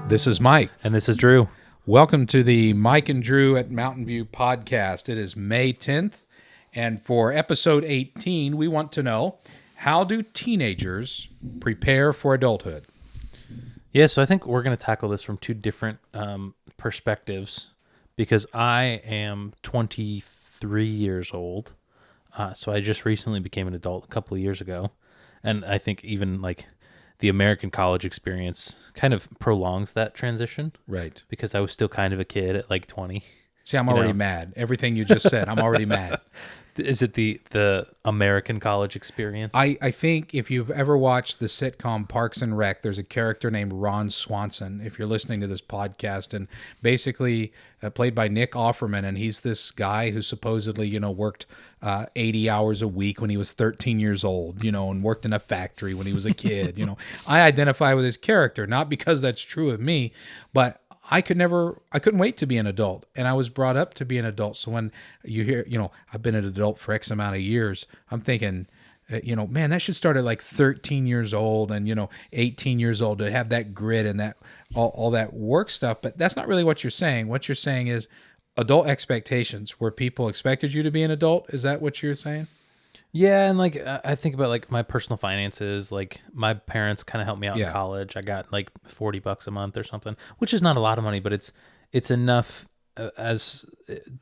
This is Mike. And this is Drew. Welcome to the Mike and Drew at Mountain View podcast. It is May 10th, and for episode 18, we want to know, how do teenagers prepare for adulthood? Yeah, so I think we're going to tackle this from two different perspectives, because I am 23 years old, so I just recently became an adult a couple of years ago, and I think even like the American college experience kind of prolongs that transition. Right. Because I was still kind of a kid at like 20. See, I'm already mad. Everything you just said, I'm already mad. Is it the American college experience? I think if you've ever watched the sitcom Parks and Rec, there's a character named Ron Swanson, if you're listening to this podcast, and basically played by Nick Offerman, and he's this guy who supposedly, worked 80 hours a week when he was 13 years old, and worked in a factory when he was a kid. I identify with his character, not because that's true of me, but I couldn't wait to be an adult, and I was brought up to be an adult. So when you hear, I've been an adult for X amount of years, I'm thinking, man, that should start at like 13 years old and, 18 years old to have that grit and that all that work stuff. But that's not really what you're saying. What you're saying is adult expectations, where people expected you to be an adult. Is that what you're saying? Yeah, and like I think about like my personal finances. Like my parents kind of helped me out in college. I got like $40 a month or something, which is not a lot of money, but it's enough as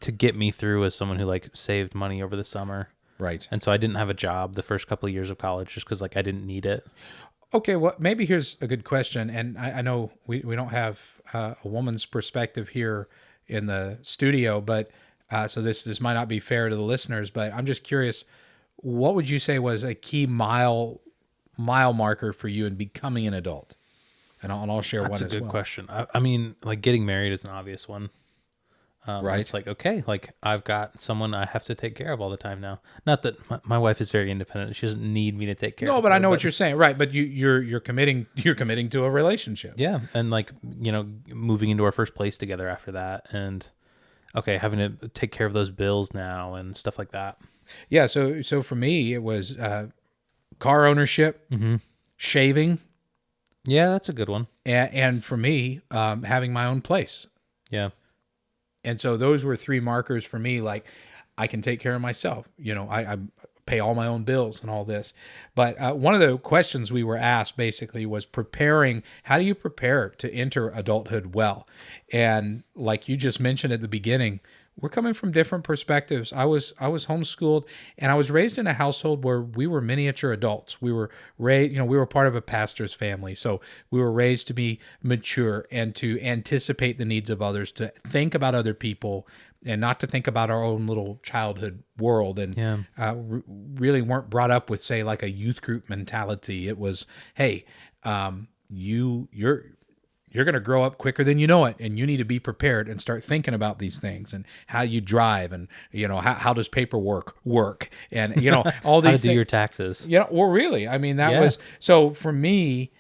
to get me through as someone who like saved money over the summer. Right. And so I didn't have a job the first couple of years of college just because like I didn't need it. Okay, well, maybe here's a good question, and I know we don't have a woman's perspective here in the studio, but so this might not be fair to the listeners, but I'm just curious. What would you say was a key mile marker for you in becoming an adult? And I'll share one as well. That's a good question. I mean, like getting married is an obvious one. Right. It's like, okay, like I've got someone I have to take care of all the time now. Not that my wife is very independent. She doesn't need me to take care of her. No, but I know what you're saying. Right. But you're committing to a relationship. Yeah. And like, moving into our first place together after that. And okay, having to take care of those bills now and stuff like that. Yeah, so for me, it was car ownership, shaving. Yeah, that's a good one. And for me, having my own place. Yeah. And so those were three markers for me, like I can take care of myself. I pay all my own bills and all this. But one of the questions we were asked basically was how do you prepare to enter adulthood well? And like you just mentioned at the beginning, we're coming from different perspectives. I was homeschooled, and I was raised in a household where we were miniature adults. We were raised, we were part of a pastor's family, so we were raised to be mature and to anticipate the needs of others, to think about other people, and not to think about our own little childhood world. And really weren't brought up with, say, like a youth group mentality. It was, hey, you're going to grow up quicker than you know it, and you need to be prepared and start thinking about these things and how you drive, and how does paperwork work, and all these how to do your taxes. Well, really, I mean, that was so for me.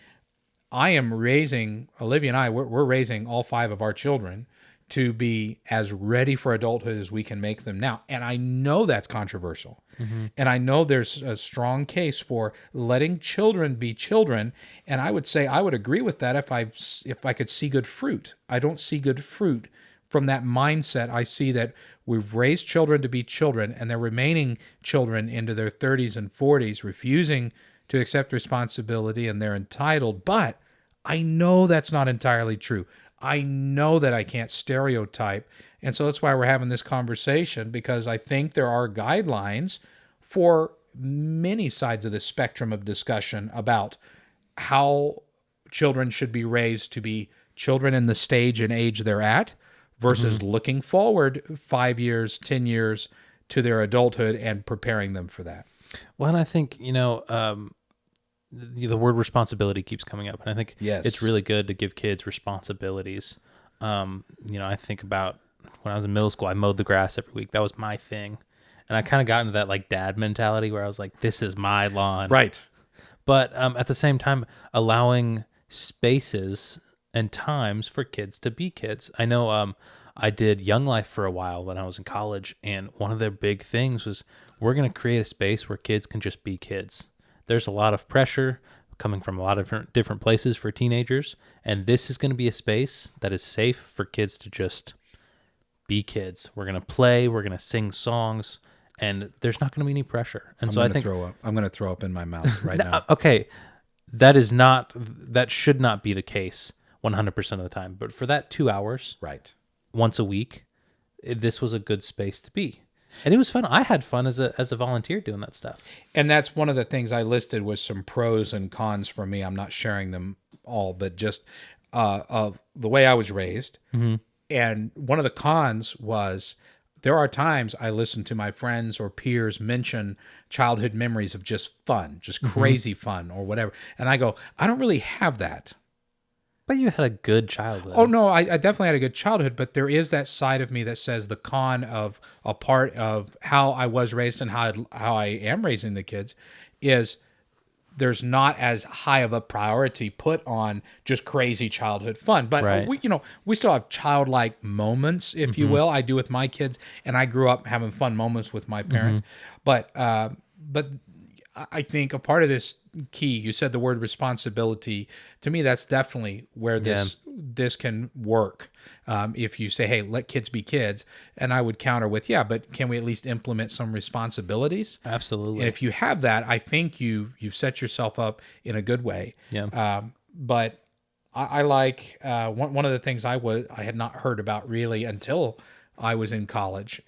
I am raising Olivia and we're raising all five of our children to be as ready for adulthood as we can make them now. And I know that's controversial. Mm-hmm. And I know there's a strong case for letting children be children. And I would say I would agree with that if I could see good fruit. I don't see good fruit from that mindset. I see that we've raised children to be children, and they're remaining children into their 30s and 40s, refusing to accept responsibility, and they're entitled. But I know that's not entirely true. I know that I can't stereotype. And so that's why we're having this conversation, because I think there are guidelines for many sides of the spectrum of discussion about how children should be raised to be children in the stage and age they're at versus looking forward 5 years, 10 years to their adulthood and preparing them for that. Well, and I think, the word responsibility keeps coming up, and I think it's really good to give kids responsibilities. I think about when I was in middle school, I mowed the grass every week. That was my thing. And I kind of got into that like dad mentality where I was like, this is my lawn. Right. But at the same time, allowing spaces and times for kids to be kids. I know I did Young Life for a while when I was in college, and one of their big things was we're going to create a space where kids can just be kids. There's a lot of pressure coming from a lot of different places for teenagers, and this is going to be a space that is safe for kids to just be kids. We're going to play, we're going to sing songs, and there's not going to be any pressure. And so I think I'm going to throw up in my mouth right now. Okay, that should not be the case 100% of the time, but for that 2 hours, right, once a week, this was a good space to be. And it was fun. I had fun as a volunteer doing that stuff. And that's one of the things I listed was some pros and cons for me. I'm not sharing them all, but just of the way I was raised. Mm-hmm. And one of the cons was there are times I listen to my friends or peers mention childhood memories of just fun, just crazy fun or whatever. And I go, I don't really have that. But you had a good childhood. Oh, no, I definitely had a good childhood, but there is that side of me that says the con of a part of how I was raised and how I am raising the kids is there's not as high of a priority put on just crazy childhood fun. But right. we still have childlike moments, if you will. I do with my kids, and I grew up having fun moments with my parents. But I think a part of this key, you said the word responsibility. To me, that's definitely where this can work. If you say, hey, let kids be kids. And I would counter with, yeah, but can we at least implement some responsibilities? Absolutely. And if you have that, I think you've set yourself up in a good way. Yeah. But I like one of the things I had not heard about really until I was in college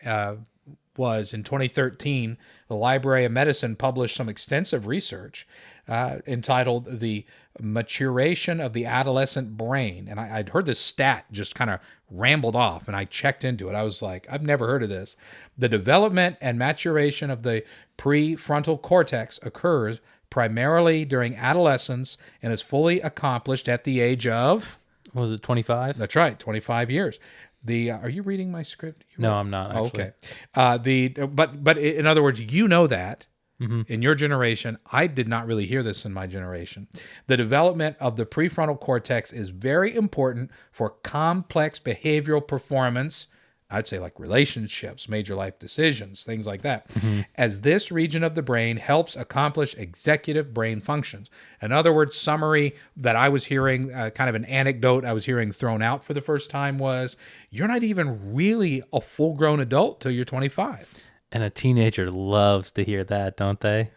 was in 2013, the Library of Medicine published some extensive research entitled The Maturation of the Adolescent Brain. And I'd heard this stat just kind of rambled off, and I checked into it. I was like, I've never heard of this. The development and maturation of the prefrontal cortex occurs primarily during adolescence and is fully accomplished at the age of... What was it, 25? That's right, 25 years. Are you reading my script? No, I'm not. Actually. Okay. But in other words, that in your generation, I did not really hear this in my generation. The development of the prefrontal cortex is very important for complex behavioral performance. I'd say like relationships, major life decisions, things like that, as this region of the brain helps accomplish executive brain functions. In other words, summary that I was hearing, kind of an anecdote I was hearing thrown out for the first time was, you're not even really a full-grown adult till you're 25. And a teenager loves to hear that, don't they?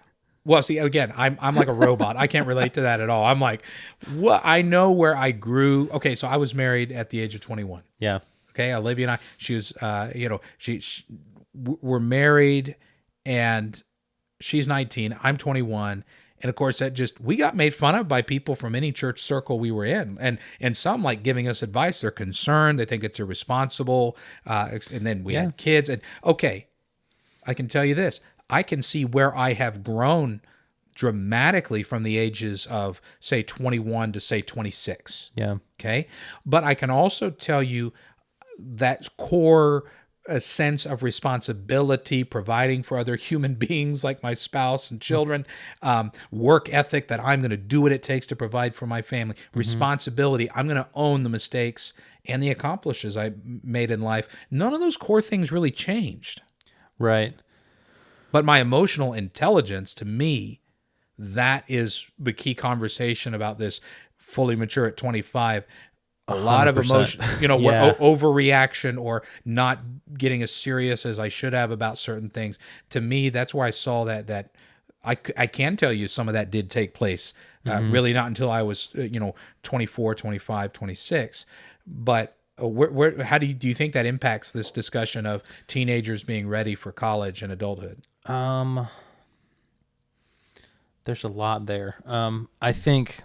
Well, see, again, I'm like a robot. I can't relate to that at all. I'm like, what? I know where I grew. Okay, so I was married at the age of 21. Yeah. Okay, Olivia and I, she was, we're married, and she's 19, I'm 21, and of course we got made fun of by people from any church circle we were in, and some like giving us advice. They're concerned, they think it's irresponsible, and then we had kids, and okay, I can tell you this, I can see where I have grown dramatically from the ages of say 21 to say 26. Yeah. Okay, but I can also tell you that core sense of responsibility, providing for other human beings like my spouse and children, work ethic that I'm going to do what it takes to provide for my family, responsibility, I'm going to own the mistakes and the accomplishments I made in life. None of those core things really changed. Right. But my emotional intelligence, to me, that is the key conversation about this fully mature at 25. A lot 100%. Of emotion, overreaction or not getting as serious as I should have about certain things. To me, that's where I saw that I can tell you some of that did take place. Really not until I was, 24, 25, 26. But how do you think that impacts this discussion of teenagers being ready for college and adulthood? There's a lot there. I think,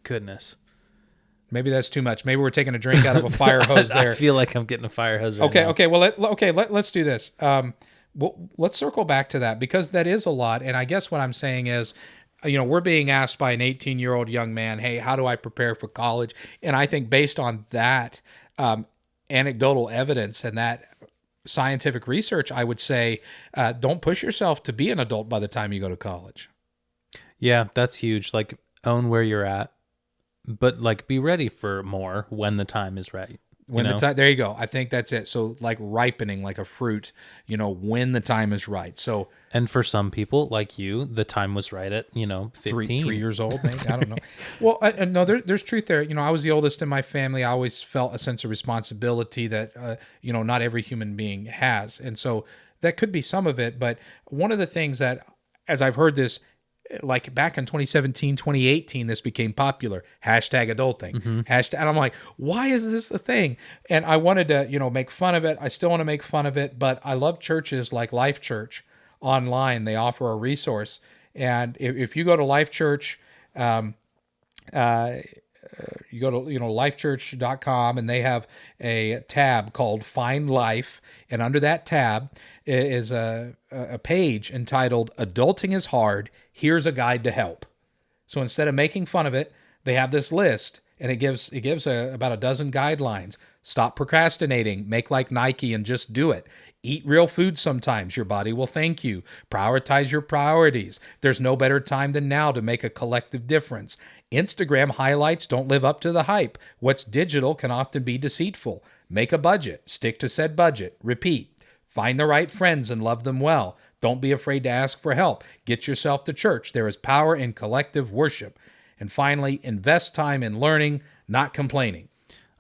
goodness. Maybe that's too much. Maybe we're taking a drink out of a fire hose there. I feel like I'm getting a fire hose right now. Okay. Well, let's do this. Let's circle back to that because that is a lot. And I guess what I'm saying is, we're being asked by an 18-year-old young man, hey, how do I prepare for college? And I think based on that anecdotal evidence and that scientific research, I would say don't push yourself to be an adult by the time you go to college. Yeah, that's huge. Like, own where you're at, but like be ready for more when the time is right. When the time, there you go. I think that's it. So like ripening, like a fruit, when the time is right. So, and for some people like you, the time was right at 15, 3 years old, maybe. I don't know. Well, no, there's truth there. I was the oldest in my family. I always felt a sense of responsibility that not every human being has, and so that could be some of it. But one of the things that, as I've heard this, like back in 2017, 2018, this became popular. #adulting. And I'm like, why is this a thing? And I wanted to, make fun of it. I still want to make fun of it, but I love churches like Life Church online. They offer a resource. And if you go to Life Church, you go to lifechurch.com, and they have a tab called Find Life, and under that tab is a page entitled Adulting is Hard, Here's a Guide to Help. So instead of making fun of it, they have this list, and it gives about a dozen guidelines. Stop procrastinating, make like Nike and just do it. Eat real food sometimes. Your body will thank you. Prioritize your priorities. There's no better time than now to make a collective difference. Instagram highlights don't live up to the hype. What's digital can often be deceitful. Make a budget. Stick to said budget. Repeat. Find the right friends and love them well. Don't be afraid to ask for help. Get yourself to church. There is power in collective worship. And finally, invest time in learning, not complaining.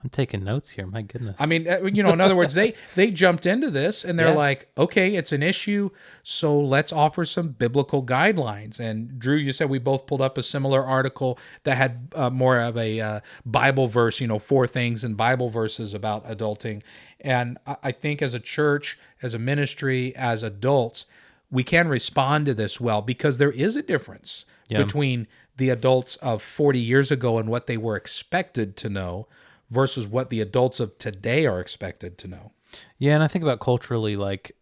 I'm taking notes here. My goodness. I mean, in other words, they jumped into this and they're like, okay, it's an issue, so let's offer some biblical guidelines. And Drew, you said we both pulled up a similar article that had more of a Bible verse, 4 things in Bible verses about adulting. And I think as a church, as a ministry, as adults, we can respond to this well, because there is a difference between the adults of 40 years ago and what they were expected to know versus what the adults of today are expected to know. Yeah, and I think about culturally, like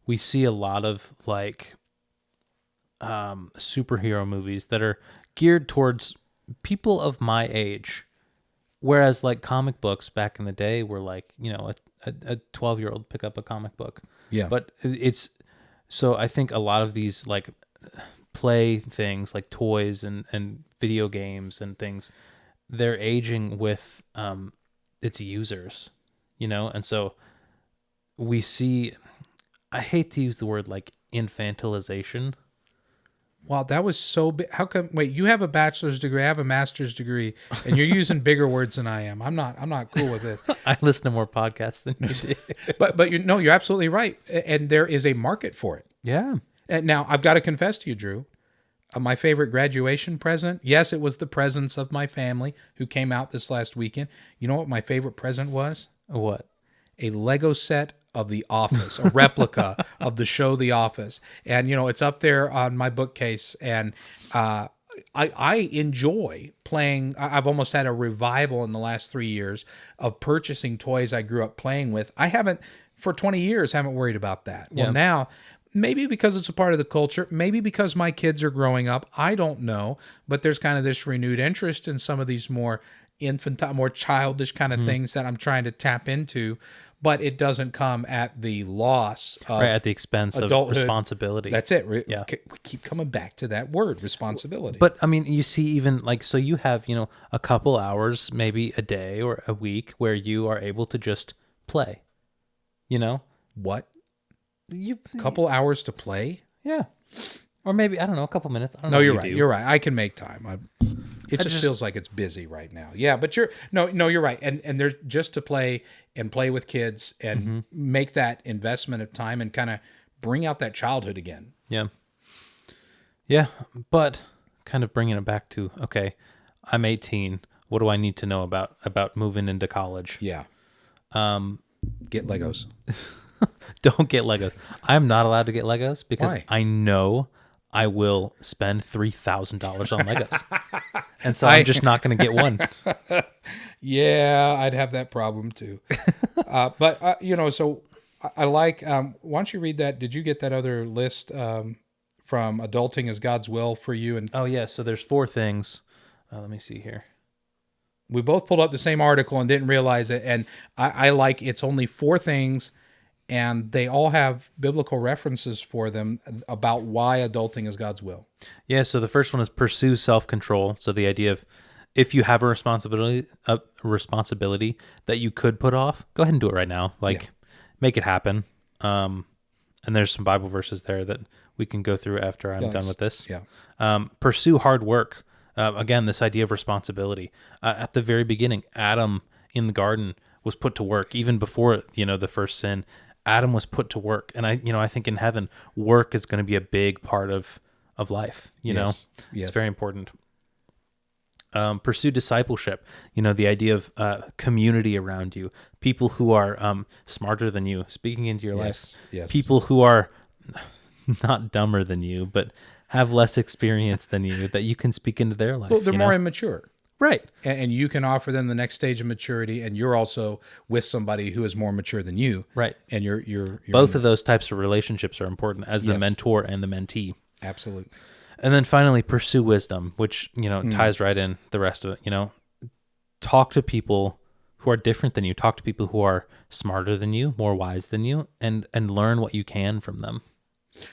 we see a lot of like superhero movies that are geared towards people of my age, whereas like comic books back in the day were like, a 12-year-old pick up a comic book. Yeah. But it's so I think a lot of these like play things like toys and video games and things, they're aging with its users, and so we see, I hate to use the word like infantilization. Wow, that was so big. How come? Wait, you have a bachelor's degree, I have a master's degree, and you're using bigger words than I am. I'm not cool with this. I listen to more podcasts than you do. but you're absolutely right, and there is a market for it. Yeah. And now I've got to confess to you, Drew. My favorite graduation present, yes, it was the presents of my family who came out this last weekend. You know what my favorite present was? What? A Lego set of The Office, a replica of the show The Office. And, it's up there on my bookcase. And I enjoy playing. I've almost had a revival in the last 3 years of purchasing toys I grew up playing with. I haven't, for 20 years, haven't worried about that. Yeah. Well, now, maybe because it's a part of the culture, maybe because my kids are growing up, I don't know, but there's kind of this renewed interest in some of these more infantile, more childish kind of things that I'm trying to tap into, but it doesn't come at the loss of right, at the expense adulthood. Of responsibility. That's it. Yeah. We keep coming back to that word, responsibility. But I mean, you see, even like, so you have, a couple hours, maybe a day or a week where you are able to just play, What? You Couple hours to play? Yeah. Or maybe, I don't know, a couple minutes. I don't No, know you're what right. you do. You're right. I can make time. It just feels like it's busy right now. Yeah, but you're right. And there's just to play with kids and make that investment of time and kind of bring out that childhood again. Yeah. Yeah, but kind of bringing it back to, okay, I'm 18. What do I need to know about moving into college? Yeah. Get Legos. Don't get Legos. I'm not allowed to get Legos because Why? I know I will spend $3,000 on Legos. And so I'm just not going to get one. Yeah, I'd have that problem too. But so I like, why don't you read that? Did you get that other list from Adulting is God's Will for You? And oh, yeah. So there's 4 things. Let me see here. We both pulled up the same article and didn't realize it. And I like, it's only 4 things, and they all have biblical references for them about why adulting is God's will. Yeah, so the first one is pursue self-control. So the idea of if you have a responsibility that you could put off, go ahead and do it right now. Like, make it happen. And there's some Bible verses there that we can go through after I'm done with this. Yeah. Pursue hard work. Again, this idea of responsibility. At the very beginning, Adam in the garden was put to work. Even before, the first sin, Adam was put to work. And I think in heaven, work is going to be a big part of life. Yes. It's very important. Pursue discipleship. The idea of community around you, people who are smarter than you, speaking into your life. Yes. People who are not dumber than you, but have less experience than you, that you can speak into their life. Well, they're more immature. Right. And you can offer them the next stage of maturity, and you're also with somebody who is more mature than you. Right. And you're both of those types of relationships are important, as the mentor and the mentee. Absolutely. And then finally, pursue wisdom, which, ties right in the rest of it. Talk to people who are different than you. Talk to people who are smarter than you, more wise than you, and learn what you can from them.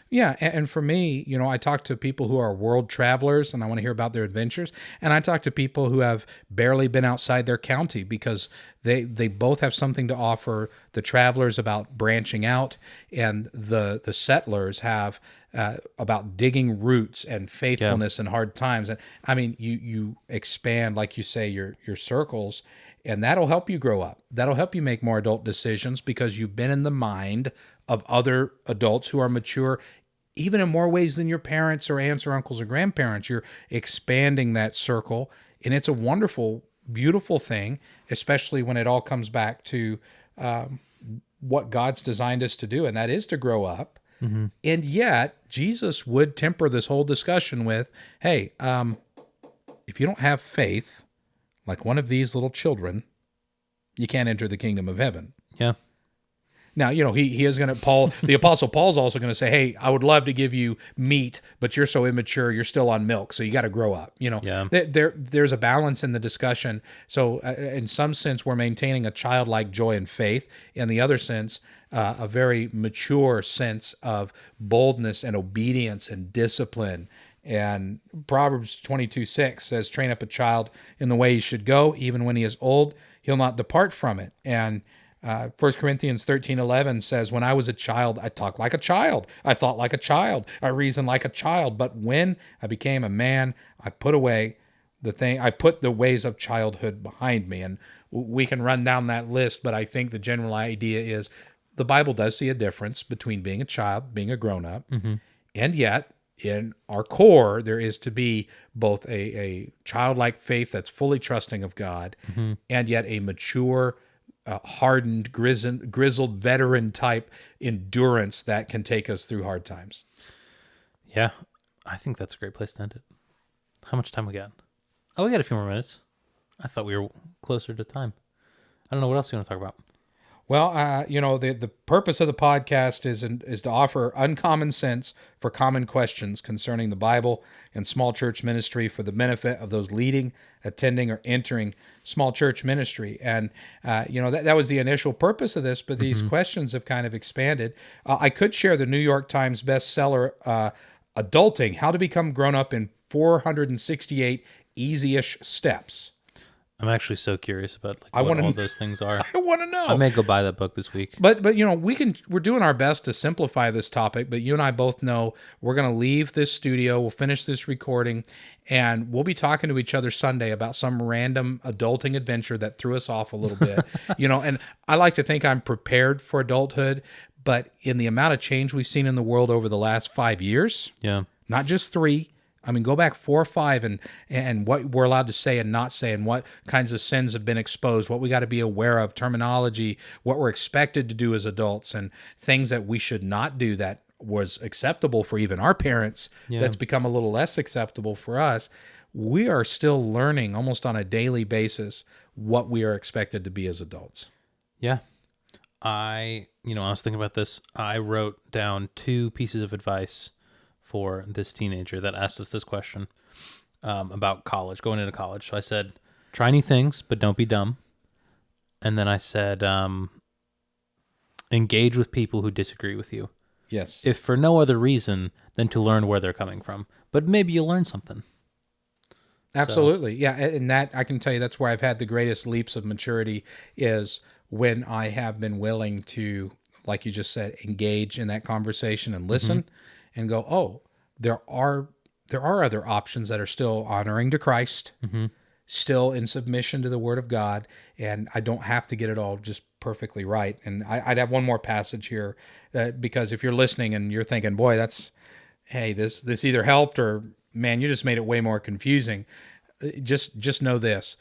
Yeah, and for me, I talk to people who are world travelers, and I want to hear about their adventures. And I talk to people who have barely been outside their county, because they both have something to offer the travelers about branching out, and the settlers have about digging roots and faithfulness in hard times. And I mean, you expand, like you say, your circles, and that'll help you grow up. That'll help you make more adult decisions, because you've been in the mind of other adults who are mature, even in more ways than your parents or aunts or uncles or grandparents. You're expanding that circle, and it's a wonderful, beautiful thing, especially when it all comes back to what God's designed us to do, and that is to grow up. Mm-hmm. And yet, Jesus would temper this whole discussion with, hey, if you don't have faith, like one of these little children, you can't enter the kingdom of heaven. Yeah. Now, he is going to, the Apostle Paul's also going to say, hey, I would love to give you meat, but you're so immature, you're still on milk, so you got to grow up. There's a balance in the discussion. So in some sense, we're maintaining a childlike joy and faith. In the other sense, a very mature sense of boldness and obedience and discipline. And Proverbs 22:6 says, train up a child in the way he should go, even when he is old, he'll not depart from it. And 1 Corinthians 13:11 says, when I was a child, I talked like a child. I thought like a child. I reasoned like a child. But when I became a man, I put the ways of childhood behind me. And we can run down that list, but I think the general idea is the Bible does see a difference between being a child, being a grown-up, and yet in our core, there is to be both a childlike faith that's fully trusting of God, and yet a mature, hardened, grizzled veteran type endurance that can take us through hard times. Yeah, I think that's a great place to end it. How much time we got? Oh, we got a few more minutes. I thought we were closer to time. I don't know what else you want to talk about. Well, the purpose of the podcast is to offer uncommon sense for common questions concerning the Bible and small church ministry for the benefit of those leading, attending, or entering small church ministry. And, that was the initial purpose of this, but these questions have kind of expanded. I could share the New York Times bestseller, Adulting, How to Become Grown Up in 468 Easy-ish Steps. I'm actually so curious about what all those things are. I want to know. I may go buy that book this week. But we're doing our best to simplify this topic, but you and I both know we're going to leave this studio, we'll finish this recording, and we'll be talking to each other Sunday about some random adulting adventure that threw us off a little bit. And I like to think I'm prepared for adulthood, but in the amount of change we've seen in the world over the last 5 years, not just 3, I mean, go back 4 or 5 and what we're allowed to say and not say, and what kinds of sins have been exposed, what we got to be aware of, terminology, what we're expected to do as adults, and things that we should not do that was acceptable for even our parents, that's become a little less acceptable for us. We are still learning almost on a daily basis what we are expected to be as adults. Yeah. I was thinking about this. I wrote down 2 pieces of advice for this teenager that asked us this question about college, going into college. So I said, try new things, but don't be dumb. And then I said, engage with people who disagree with you. Yes. If for no other reason than to learn where they're coming from. But maybe you'll learn something. Absolutely. Yeah. And that, I can tell you, that's where I've had the greatest leaps of maturity is when I have been willing to, like you just said, engage in that conversation and listen and go, oh, there are other options that are still honoring to Christ, still in submission to the Word of God, and I don't have to get it all just perfectly right. And I'd have one more passage here, because if you're listening and you're thinking, boy, hey, this either helped or, man, you just made it way more confusing. Just know this.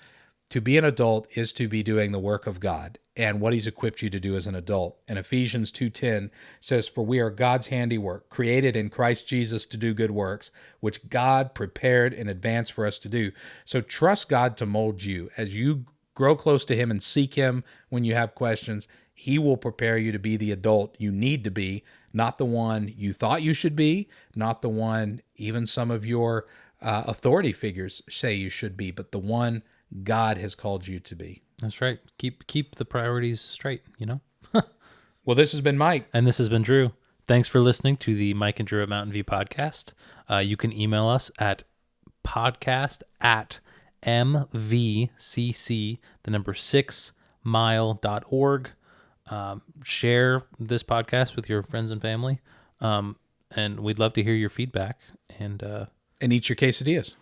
To be an adult is to be doing the work of God and what he's equipped you to do as an adult. And Ephesians 2:10 says, "For we are God's handiwork, created in Christ Jesus to do good works, which God prepared in advance for us to do." So trust God to mold you. As you grow close to him and seek him when you have questions, he will prepare you to be the adult you need to be, not the one you thought you should be, not the one even some of your authority figures say you should be, but the one God has called you to be. That's right. Keep the priorities straight, you know? Well, this has been Mike. And this has been Drew. Thanks for listening to the Mike and Drew at Mountain View podcast. You can email us at podcast@mvcc, the number 6mile.org. Share this podcast with your friends and family. And we'd love to hear your feedback. And eat your quesadillas.